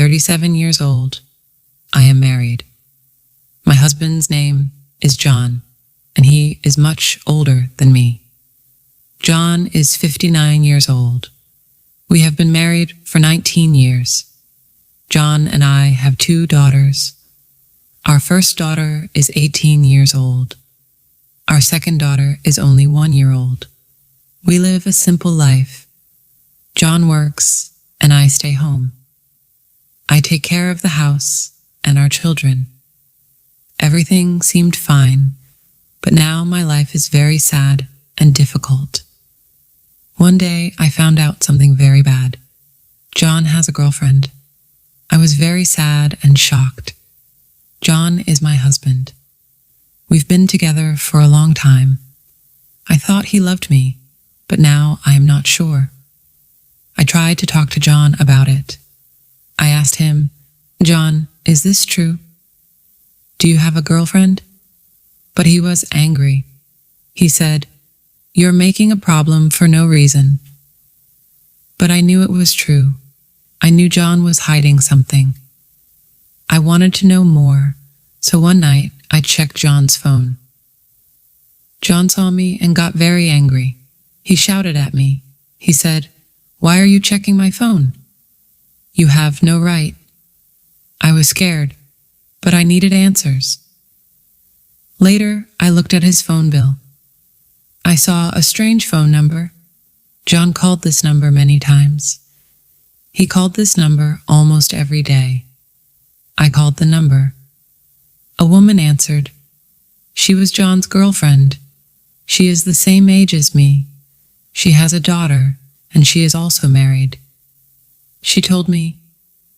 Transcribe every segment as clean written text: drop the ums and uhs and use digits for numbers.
37 years old. I am married. My husband's name is John, and he is much older than me. John is 59 years old. We have been married for 19 years. John and I have 2 daughters. Our first daughter is 18 years old. Our second daughter is only 1 year old. We live a simple life. John works, and I stay home. I take care of the house and our children. Everything seemed fine, but now my life is very sad and difficult. One day I found out something very bad. John has a girlfriend. I was very sad and shocked. John is my husband. We've been together for a long time. I thought he loved me, but now I am not sure. I tried to talk to John about it. I asked him, "John, is this true? Do you have a girlfriend?" But he was angry. He said, "You're making a problem for no reason." But I knew it was true. I knew John was hiding something. I wanted to know more, so one night I checked John's phone. John saw me and got very angry. He shouted at me. He said, "Why are you checking my phone? You have no right." I was scared, but I needed answers. Later, I looked at his phone bill. I saw a strange phone number. John called this number many times. He called this number almost every day. I called the number. A woman answered. She was John's girlfriend. She is the same age as me. She has a daughter, and she is also married. She told me,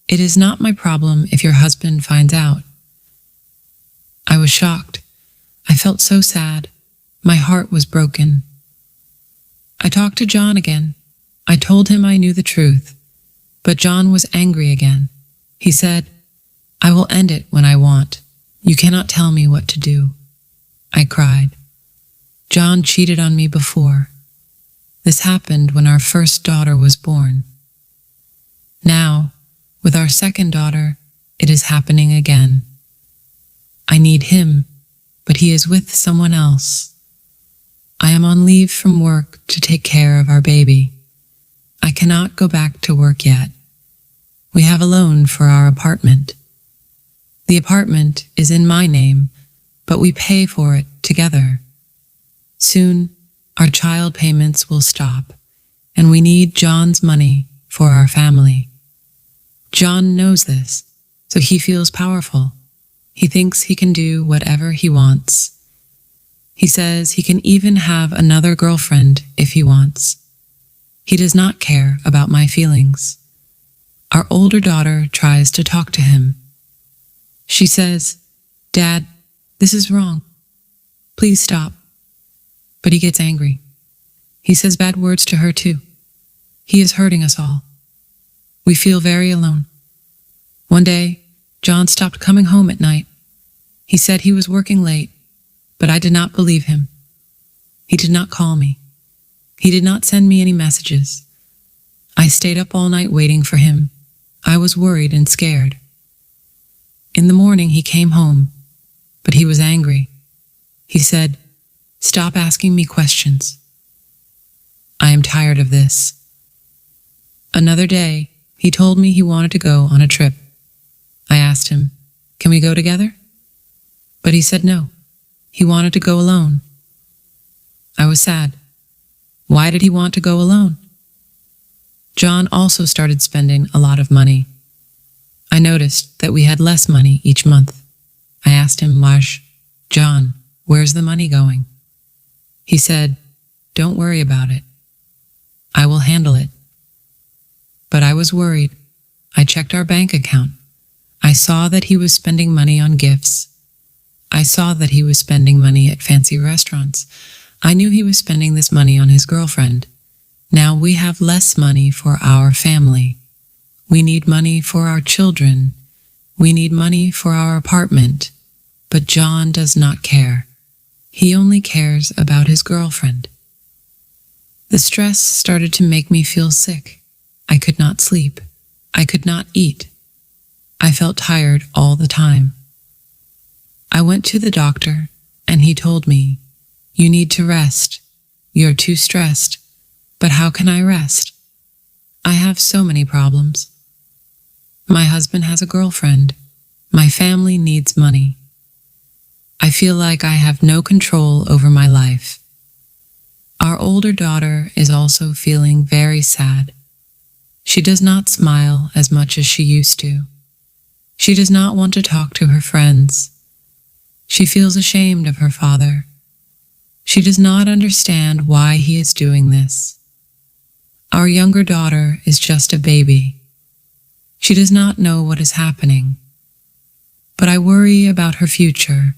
"It is not my problem if your husband finds out." I was shocked. I felt so sad. My heart was broken. I talked to John again. I told him I knew the truth, but John was angry again. He said, "I will end it when I want. You cannot tell me what to do." I cried. John cheated on me before. This happened when our first daughter was born. Now, with our second daughter, it is happening again. I need him, but he is with someone else. I am on leave from work to take care of our baby. I cannot go back to work yet. We have a loan for our apartment. The apartment is in my name, but we pay for it together. Soon, our child payments will stop, and we need John's money for our family. John knows this, so he feels powerful. He thinks he can do whatever he wants. He says he can even have another girlfriend if he wants. He does not care about my feelings. Our older daughter tries to talk to him. She says, "Dad, this is wrong. Please stop." But he gets angry. He says bad words to her too. He is hurting us all. We feel very alone. One day, John stopped coming home at night. He said he was working late, but I did not believe him. He did not call me. He did not send me any messages. I stayed up all night waiting for him. I was worried and scared. In the morning, he came home, but he was angry. He said, "Stop asking me questions. I am tired of this." Another day, he told me he wanted to go on a trip. I asked him, "Can we go together?" But he said no. He wanted to go alone. I was sad. Why did he want to go alone? John also started spending a lot of money. I noticed that we had less money each month. I asked him, "John, where's the money going?" He said, "Don't worry about it. I will handle it." But I was worried. I checked our bank account. I saw that he was spending money on gifts. I saw that he was spending money at fancy restaurants. I knew he was spending this money on his girlfriend. Now we have less money for our family. We need money for our children. We need money for our apartment. But John does not care. He only cares about his girlfriend. The stress started to make me feel sick. I could not sleep. I could not eat. I felt tired all the time. I went to the doctor and he told me, "You need to rest. You're too stressed." But how can I rest? I have so many problems. My husband has a girlfriend. My family needs money. I feel like I have no control over my life. Our older daughter is also feeling very sad. She does not smile as much as she used to. She does not want to talk to her friends. She feels ashamed of her father. She does not understand why he is doing this. Our younger daughter is just a baby. She does not know what is happening. But I worry about her future.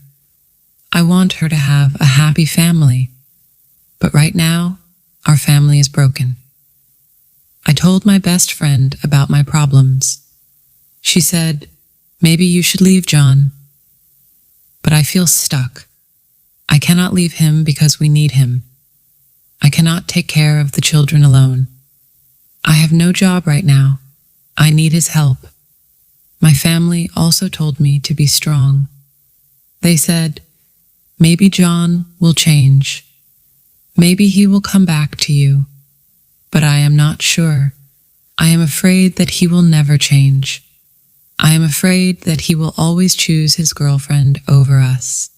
I want her to have a happy family. But right now, our family is broken. I told my best friend about my problems. She said, "Maybe you should leave John." But I feel stuck. I cannot leave him because we need him. I cannot take care of the children alone. I have no job right now. I need his help. My family also told me to be strong. They said, "Maybe John will change. Maybe he will come back to you." But I am not sure. I am afraid that he will never change. I am afraid that he will always choose his girlfriend over us.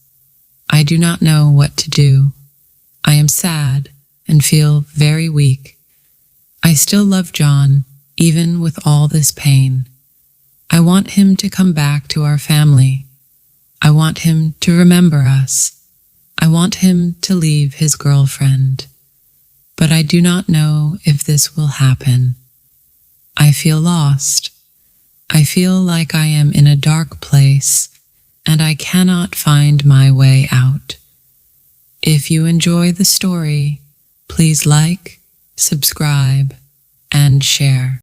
I do not know what to do. I am sad and feel very weak. I still love John, even with all this pain. I want him to come back to our family. I want him to remember us. I want him to leave his girlfriend. But I do not know if this will happen. I feel lost. I feel like I am in a dark place and I cannot find my way out. If you enjoy the story, please like, subscribe, and share.